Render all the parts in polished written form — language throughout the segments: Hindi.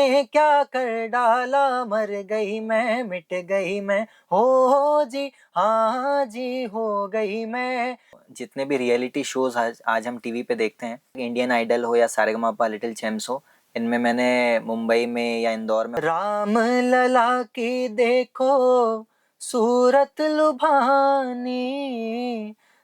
तूने क्या कर डाला, मर गई मैं, मिट गई मैं, हो जी, हाँ जी, हो गई मैं। जितने भी रियलिटी शोज आज हम टीवी पे देखते हैं, इंडियन आइडल हो या सारेगामापा लिटिल चैम्प्स हो, इनमें मैंने मुंबई में या इंदौर में राम लला की देखो सूरत लुभानी,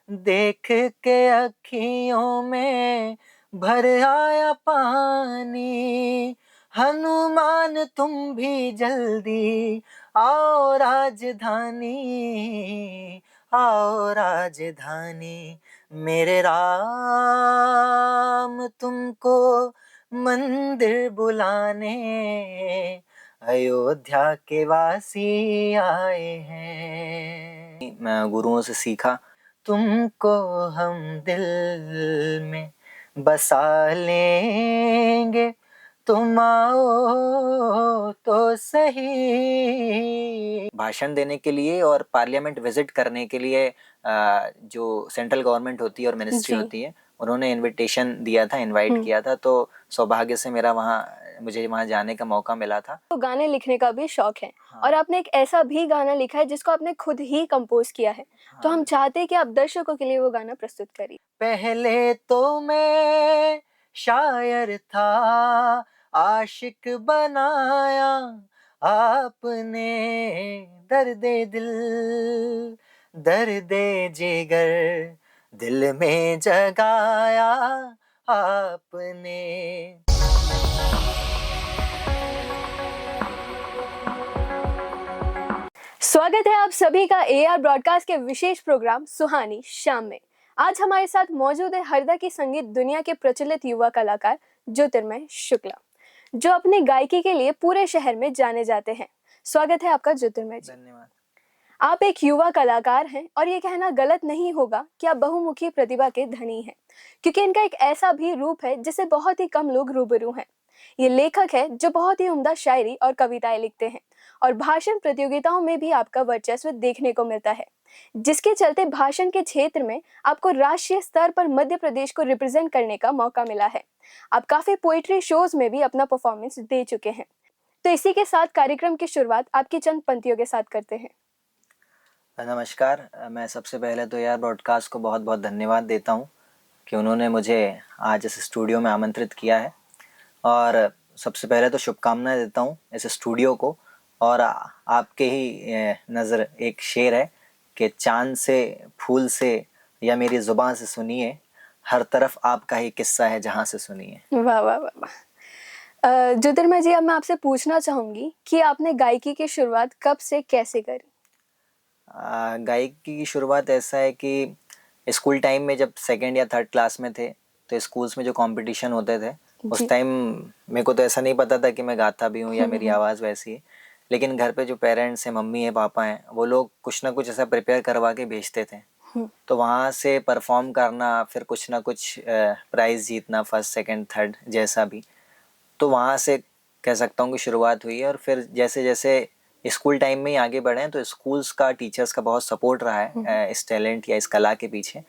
देख के अखियों में भर आया पानी। हनुमान तुम भी जल्दी आओ राजधानी, आओ राजधानी। मेरे राम तुमको मंदिर बुलाने अयोध्या के वासी आए हैं। मैं गुरुओं से सीखा, तुमको हम दिल में बसा लेंगे, तुम आओ तो सही। भाषण देने के लिए और पार्लियामेंट विजिट करने के लिए जो सेंट्रल गवर्नमेंट होती है और मिनिस्ट्री होती है, उन्होंने इनविटेशन दिया था, इनवाइट किया था, तो सौभाग्य से मुझे वहाँ जाने का मौका मिला था। तो गाने लिखने का भी शौक है। हाँ। और आपने एक ऐसा भी गाना लिखा है जिसको आपने खुद ही कंपोज किया है। हाँ। तो हम चाहते हैं कि आप दर्शकों के लिए वो गाना प्रस्तुत करिए। पहले तो मैं शायर था, आशिक बनाया आपने, दर्दे दिल दर्दे जिगर दिल में जगाया आपने। स्वागत है आप सभी का AR ब्रॉडकास्ट के विशेष प्रोग्राम सुहानी शाम में। आज हमारे साथ मौजूद है हरदा की संगीत दुनिया के प्रचलित युवा कलाकार ज्योतिर्मय शुक्ला, जो अपनी गायकी के लिए पूरे शहर में जाने जाते हैं। स्वागत है आपका ज्योतिर्मय जी। धन्यवाद। आप एक युवा कलाकार हैं और ये कहना गलत नहीं होगा कि आप बहुमुखी प्रतिभा के धनी हैं, क्योंकि इनका एक ऐसा भी रूप है जिससे बहुत ही कम लोग रूबरू हैं। ये लेखक है जो बहुत ही उम्दा शायरी और कविताएं लिखते हैं और भाषण प्रतियोगिताओं में भी आपका वर्चस्व देखने को मिलता है, जिसके चलते भाषण के क्षेत्र में आपको राष्ट्रीय स्तर पर मध्य प्रदेश को रिप्रेजेंट करने का मौका मिला है। आप काफी पोइट्री शोज में भी अपना परफॉर्मेंस दे चुके हैं। तो इसी के साथ कार्यक्रम की शुरुआत आपकी चंद पंक्तियों के साथ करते हैं। नमस्कार, मैं सबसे पहले तो यार ब्रॉडकास्ट को बहुत बहुत धन्यवाद देता हूँ कि उन्होंने मुझे आज इस स्टूडियो में आमंत्रित किया है, और सबसे पहले तो शुभकामनाएं देता हूँ इस स्टूडियो को। और आपके ही नज़र एक शेर है कि चांद से फूल से या मेरी ज़ुबान से सुनिए, हर तरफ आपका ही किस्सा है जहाँ से सुनिए। वाह वाह वाह वाह। ज्योतिर्मय जी, अब मैं आपसे पूछना चाहूँगी कि आपने गायकी की शुरुआत कब से कैसे करी? गायकी की शुरुआत ऐसा है कि स्कूल टाइम में जब सेकंड या थर्ड क्लास में थे, तो स्कूल्स में जो कंपटीशन होते थे, उस टाइम मेरे को तो ऐसा नहीं पता था कि मैं गाता भी हूँ या मेरी आवाज़ वैसी है, लेकिन घर पे जो पेरेंट्स हैं, मम्मी है, पापा हैं, वो लोग कुछ ना कुछ ऐसा प्रिपेयर करवा के भेजते थे। तो वहाँ से परफॉर्म करना, फिर कुछ ना कुछ प्राइज़ जीतना, फर्स्ट सेकंड थर्ड जैसा भी, तो वहाँ से कह सकता हूँ कि शुरुआत हुई है। और फिर जैसे जैसे स्कूल टाइम में ही आगे बढ़े हैं, तो स्कूल्स का, टीचर्स का बहुत सपोर्ट रहा है इस टैलेंट या इस कला के पीछे।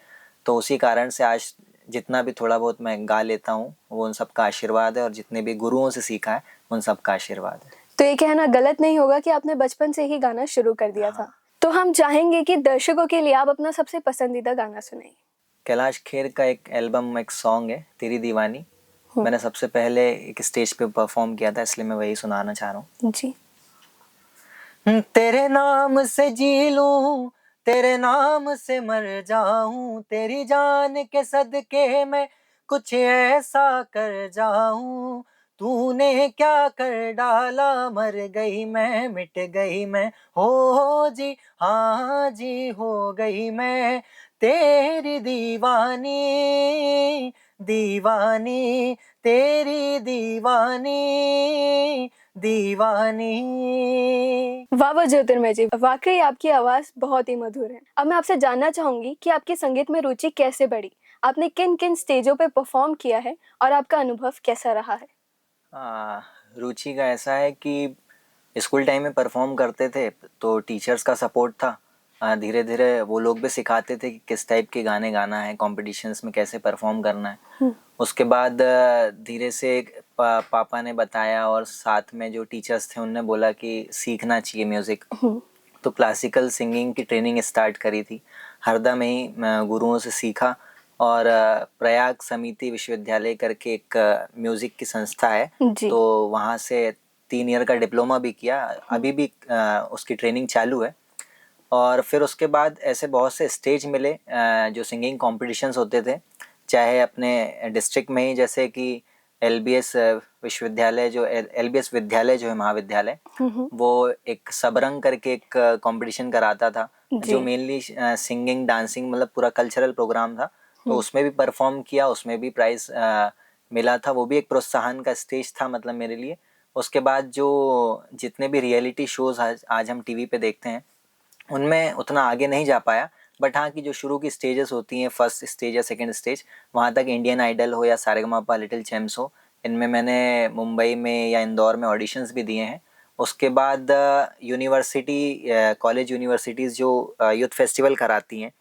तो उसी कारण से आज जितना भी थोड़ा बहुत मैं गा लेता हूँ, वो उन सब का आशीर्वाद है, और जितने भी गुरुओं से सीखा है उन सब का आशीर्वाद है। तो ये कहना गलत नहीं होगा कि आपने बचपन से ही गाना शुरू कर दिया था। तो हम चाहेंगे कि दर्शकों के लिए आप अपना सबसे पसंदीदा गाना सुनाइए। कैलाश खेर का एक एल्बम, एक सॉन्ग है तेरी दीवानी, मैंने सबसे पहले एक स्टेज पे परफॉर्म किया था, इसलिए मैं वही सुनाना चाह रहा हूँ जी। तेरे नाम से जी लूं, तेरे नाम से मर जाऊं, तेरी जान के सदके मैं कुछ ऐसा कर जाऊं। तूने क्या कर डाला, मर गई मैं, मिट गई मैं, हो जी, हाँ जी, हो गई मैं। तेरी दीवानी दीवानी, तेरी दीवानी दीवानी। वाह ज्योतिर्मय जी, वाकई आपकी आवाज बहुत ही मधुर है। अब मैं आपसे जानना चाहूंगी कि आपकी संगीत में रुचि कैसे बढ़ी, आपने किन किन स्टेजों पे परफॉर्म किया है और आपका अनुभव कैसा रहा है? रुचि का ऐसा है कि स्कूल टाइम में परफॉर्म करते थे तो टीचर्स का सपोर्ट था, धीरे धीरे वो लोग भी सिखाते थे कि किस टाइप के गाने गाना है, कॉम्पिटिशन्स में कैसे परफॉर्म करना है। उसके बाद धीरे से पापा ने बताया और साथ में जो टीचर्स थे उनने बोला कि सीखना चाहिए म्यूज़िक। तो क्लासिकल सिंगिंग की ट्रेनिंग स्टार्ट करी थी, हरदा में ही गुरुओं से सीखा। और प्रयाग समिति विश्वविद्यालय करके एक म्यूज़िक की संस्था है, तो वहाँ से 3 ईयर का डिप्लोमा भी किया, अभी भी उसकी ट्रेनिंग चालू है। और फिर उसके बाद ऐसे बहुत से स्टेज मिले जो सिंगिंग कॉम्पिटिशन्स होते थे, चाहे अपने डिस्ट्रिक्ट में ही, जैसे कि एलबीएस विश्वविद्यालय जो एलबीएस विद्यालय जो है महाविद्यालय, वो एक सबरंग करके एक कंपटीशन कराता था जो मेनली सिंगिंग डांसिंग मतलब पूरा कल्चरल प्रोग्राम था। तो उसमें भी परफॉर्म किया, उसमें भी प्राइज मिला था, वो भी एक प्रोत्साहन का स्टेज था मतलब मेरे लिए। उसके बाद जो जितने भी रियलिटी शोज आज हम टीवी पे देखते हैं उनमें उतना आगे नहीं जा पाया, बट हाँ कि जो शुरू की स्टेजेस होती हैं, फर्स्ट स्टेज या सेकंड स्टेज, वहाँ तक इंडियन आइडल हो या सारेगामापा लिटिल चैम्प्स हो, इनमें मैंने मुंबई में या इंदौर में ऑडिशंस भी दिए हैं। उसके बाद यूनिवर्सिटी कॉलेज यूनिवर्सिटीज़ जो यूथ फेस्टिवल कराती हैं,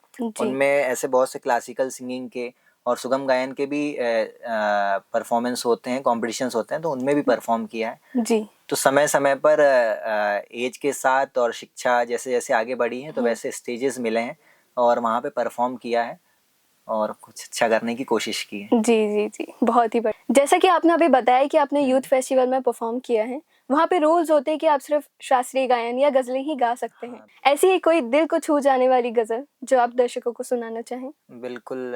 उनमें ऐसे बहुत से क्लासिकल सिंगिंग के और सुगम गायन के भी परफॉर्मेंस होते हैं, कॉम्पिटिशन्स होते हैं, तो उनमें भी परफॉर्म किया है जी। तो समय समय पर एज के साथ और शिक्षा जैसे जैसे आगे बढ़ी है तो वैसे स्टेजेस मिले हैं और वहाँ पे परफॉर्म किया है और कुछ अच्छा करने की कोशिश की है। जी जी जी, बहुत ही बढ़िया। जैसा कि आपने अभी बताया कि आपने यूथ फेस्टिवल में परफॉर्म किया है, वहाँ पे रूल्स होते हैं कि आप सिर्फ शास्त्रीय गायन या गजलें ही गा सकते हैं। ऐसी ही कोई दिल को छू जाने वाली गजल जो आप दर्शकों को सुनाना चाहें? बिल्कुल,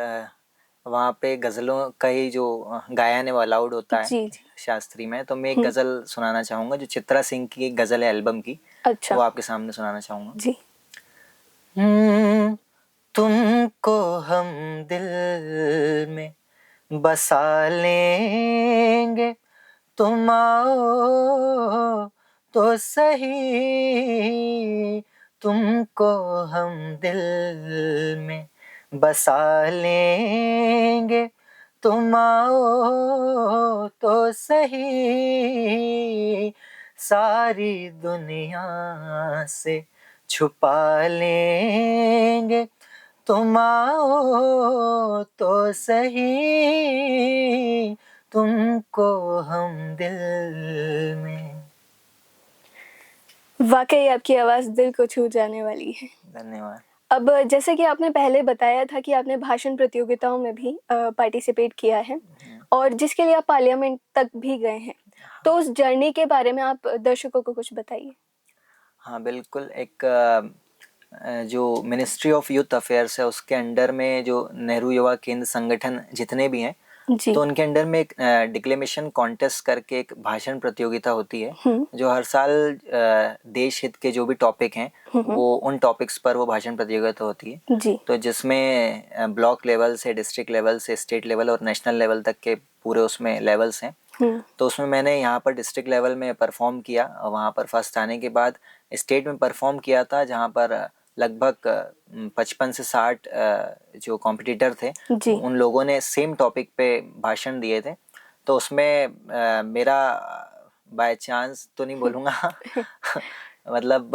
वहाँ पे गज़लों का ही जो गायन है वो अलाउड होता है जी जी। शास्त्री में, तो मैं एक गज़ल सुनाना चाहूँगा जो चित्रा सिंह की एक गज़ल है एल्बम की। अच्छा। वो आपके सामने सुनाना चाहूँगा जी। तुमको हम दिल में बसा लेंगे, तुम आओ तो सही, तुमको हम दिल में बसा लेंगे, तुम आओ तो सही, सारी दुनिया से छुपा लेंगे, तुम आओ तो सही, तुमको हम दिल में। वाकई आपकी आवाज़ दिल को छू जाने वाली है। धन्यवाद। अब जैसे कि आपने पहले बताया था कि आपने भाषण प्रतियोगिताओं में भी पार्टिसिपेट किया है और जिसके लिए आप पार्लियामेंट तक भी गए हैं, तो उस जर्नी के बारे में आप दर्शकों को कुछ बताइए। हाँ बिल्कुल, एक जो मिनिस्ट्री ऑफ यूथ अफेयर्स है उसके अंडर में जो नेहरू युवा केंद्र संगठन जितने भी हैं, तो उनके अंडर में एक डिक्लेमेशन कॉन्टेस्ट करके एक भाषण प्रतियोगिता होती है जो हर साल देश हित के जो भी टॉपिक हैं वो उन टॉपिक्स पर वो भाषण प्रतियोगिता होती है जी। तो जिसमें ब्लॉक लेवल से डिस्ट्रिक्ट लेवल से स्टेट लेवल और नेशनल लेवल तक के पूरे उसमें लेवल्स हैं। तो उसमें मैंने यहाँ पर डिस्ट्रिक्ट लेवल में परफॉर्म किया और वहाँ पर फर्स्ट आने के बाद स्टेट में परफॉर्म किया था जहाँ पर लगभग 55 से 60 जो कॉम्पिटिटर थे उन लोगों ने सेम टॉपिक पे भाषण दिए थे। तो उसमें मेरा बाय चांस तो नहीं बोलूँगा मतलब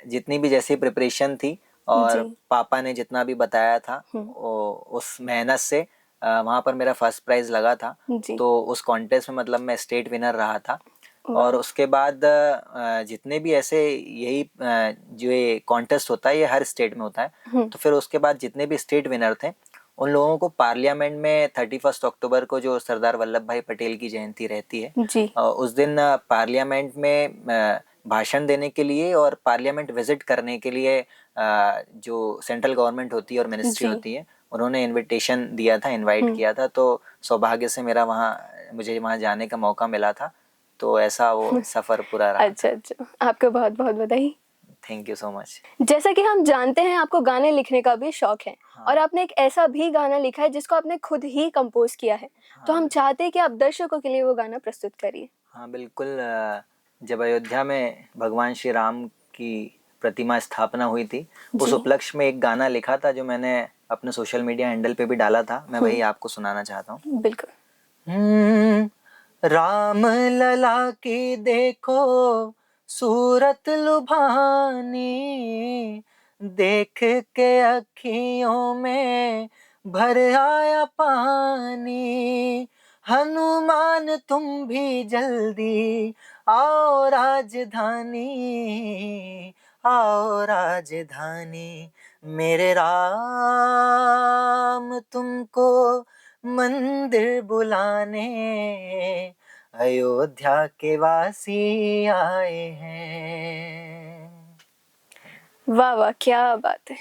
जितनी भी जैसी प्रिपरेशन थी और पापा ने जितना भी बताया था उस मेहनत से वहाँ पर मेरा फर्स्ट प्राइज़ लगा था। तो उस कॉन्टेस्ट में मतलब मैं स्टेट विनर रहा था। और उसके बाद जितने भी ऐसे यही जो ये कॉन्टेस्ट होता है ये हर स्टेट में होता है। तो फिर उसके बाद जितने भी स्टेट विनर थे उन लोगों को पार्लियामेंट में 31 अक्टूबर को जो सरदार वल्लभ भाई पटेल की जयंती रहती है उस दिन पार्लियामेंट में भाषण देने के लिए और पार्लियामेंट विजिट करने के लिए जो सेंट्रल गवर्नमेंट होती है और मिनिस्ट्री होती है उन्होंने इनविटेशन दिया था, इनवाइट किया था। तो सौभाग्य से मुझे वहाँ जाने का मौका मिला था। तो ऐसा वो सफ़र पूरा रहा। अच्छा अच्छा, आपको बहुत बहुत बधाई। Thank you so much. जैसा कि हम जानते हैं आपको गाने लिखने का भी शौक है। और आपने एक ऐसा भी गाना लिखा है जिसको आपने खुद ही कंपोज किया है। तो हम चाहते हैं कि आप दर्शकों के लिए वो गाना प्रस्तुत करिए। हाँ बिल्कुल, जब अयोध्या में भगवान श्री राम की प्रतिमा स्थापना हुई थी उस उपलक्ष्य में एक गाना लिखा था जो मैंने अपने सोशल मीडिया हैंडल पे भी डाला था। मैं वही आपको सुनाना चाहता हूँ। बिल्कुल। राम लला की देखो सूरत लुभानी, देख के अखियों में भर आया पानी, हनुमान तुम भी जल्दी आओ राजधानी, आओ राजधानी, मेरे राम तुमको मंदिर बुलाने, अयोध्या के वासी आए हैं। वाह वाह, क्या बात है।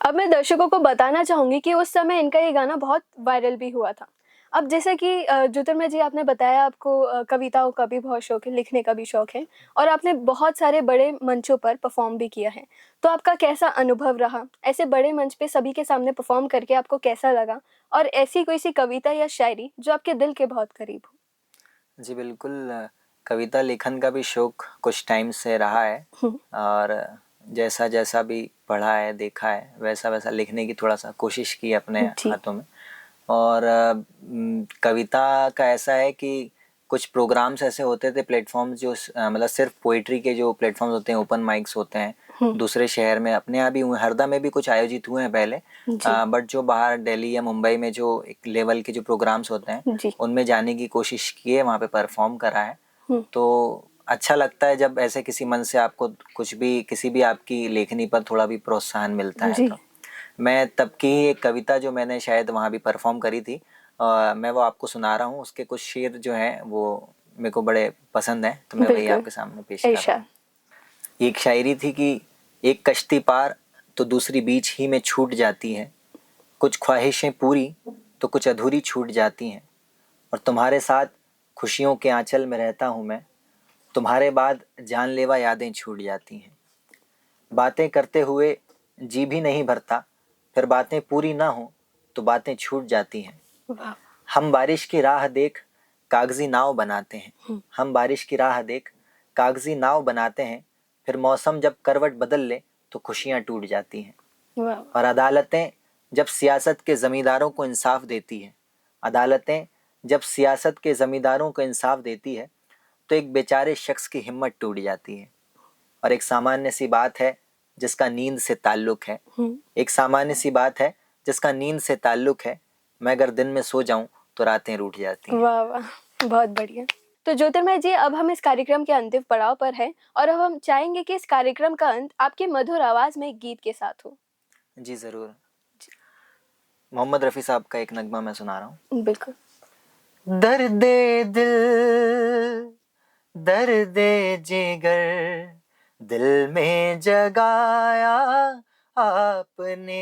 अब मैं दर्शकों को बताना चाहूंगी कि उस समय इनका ये गाना बहुत वायरल भी हुआ था। अब जैसे कि ज्योतिर्मय जी, आपने बताया आपको कविताओं का भी बहुत शौक है, लिखने का भी शौक है, और आपने बहुत सारे बड़े मंचों पर परफॉर्म भी किया है। तो आपका कैसा अनुभव रहा ऐसे बड़े मंच पे सभी के सामने परफॉर्म करके? आपको कैसा लगा? और ऐसी कोई सी कविता या शायरी जो आपके दिल के बहुत करीब हो? जी बिल्कुल, कविता लेखन का भी शौक कुछ टाइम से रहा है, और जैसा जैसा भी पढ़ा है देखा है वैसा वैसा लिखने की थोड़ा सा कोशिश की अपने जी। हाथों में। और कविता का ऐसा है कि कुछ प्रोग्राम्स ऐसे होते थे, प्लेटफॉर्म्स जो मतलब सिर्फ पोइट्री के जो प्लेटफॉर्म्स होते हैं, ओपन माइक्स होते हैं दूसरे शहर में, अपने यहाँ भी हुए, हरदा में भी कुछ आयोजित हुए हैं पहले, बट जो बाहर दिल्ली या मुंबई में जो एक लेवल के जो प्रोग्राम्स होते हैं जी। उनमें जाने की कोशिश की है, वहाँ पे परफॉर्म करा है। तो अच्छा लगता है जब ऐसे किसी मन से आपको कुछ भी, किसी भी आपकी लेखनी पर थोड़ा भी प्रोत्साहन मिलता है। जी। तो मैं तब की ही एक कविता जो मैंने शायद वहाँ भी परफॉर्म करी थी, मैं वो आपको सुना रहा हूँ। उसके कुछ शेर जो हैं वो मेरे को बड़े पसंद हैं, तो मैं वही बिल्कुल। आपके सामने पेश कर रहा इरशाद। हूँ। एक शायरी थी कि एक कश्ती पार तो दूसरी बीच ही में छूट जाती है, कुछ ख्वाहिशें पूरी तो कुछ अधूरी छूट जाती हैं, और तुम्हारे साथ खुशियों के आंचल में रहता हूँ मैं, तुम्हारे बाद जानलेवा यादें छूट जाती हैं। बातें करते हुए जी भी नहीं भरता, फिर बातें पूरी ना हो तो बातें छूट जाती हैं। वाह। हम बारिश की राह देख कागजी नाव बनाते हैं, हम बारिश की राह देख कागजी नाव बनाते हैं, फिर मौसम जब करवट बदल ले तो खुशियां टूट जाती हैं। वाह। और अदालतें जब सियासत के ज़मींदारों को इंसाफ देती है, अदालतें जब सियासत के ज़मींदारों को इंसाफ देती है तो एक बेचारे शख्स की हिम्मत टूट जाती है। और एक सामान्य सी बात है जिसका नींद से ताल्लुक है, एक सामान्य सी बात है जिसका नींद से ताल्लुक है, मैं अगर दिन में सो जाऊं तो रातें रूठ जाती हैं। वाह वाह, बहुत बढ़िया। तो ज्योतिर्मय जी, अब हम इस कार्यक्रम के अंतिम पड़ाव पर हैं, और अब हम चाहेंगे कि इस कार्यक्रम का अंत आपकी मधुर आवाज में एक गीत के साथ हो। जी ज़रूर, मोहम्मद रफ़ी साहब का एक नगमा मैं सुना रहा हूँ। बिल्कुल। दर्दे दिल दर्दे जिगर दिल में जगाया आपने,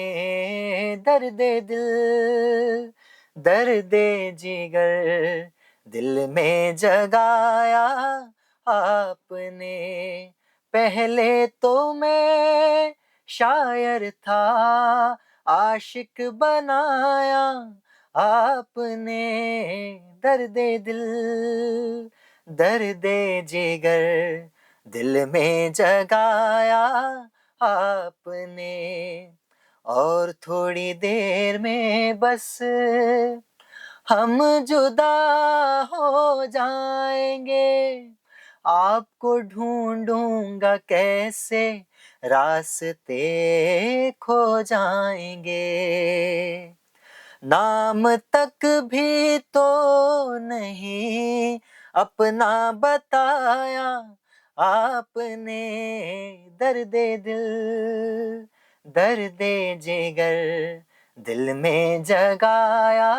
दर्दे दिल दर्दे जिगर दिल में जगाया आपने। पहले तो मैं शायर था, आशिक बनाया आपने, दर्दे दिल दर्दे जिगर दिल में जगाया आपने। और थोड़ी देर में बस हम जुदा हो जाएंगे, आपको ढूंढूंगा कैसे रास्ते खो जाएंगे। नाम तक भी तो नहीं अपना बताया आपने, दर्दे दिल दर्दे जिगर दिल में जगाया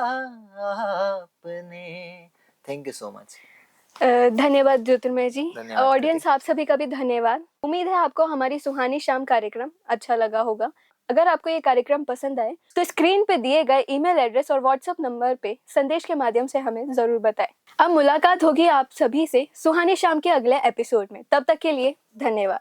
आपने। Thank you so much. धन्यवाद ज्योतिर्मय जी। धन्यवाद ऑडियंस, कृति। आप सभी का भी धन्यवाद। उम्मीद है आपको हमारी सुहानी शाम कार्यक्रम अच्छा लगा होगा। अगर आपको ये कार्यक्रम पसंद आए तो स्क्रीन पे दिए गए ईमेल एड्रेस और व्हाट्सएप नंबर पे संदेश के माध्यम से हमें जरूर बताएं। अब मुलाकात होगी आप सभी से सुहानी शाम के अगले एपिसोड में। तब तक के लिए धन्यवाद।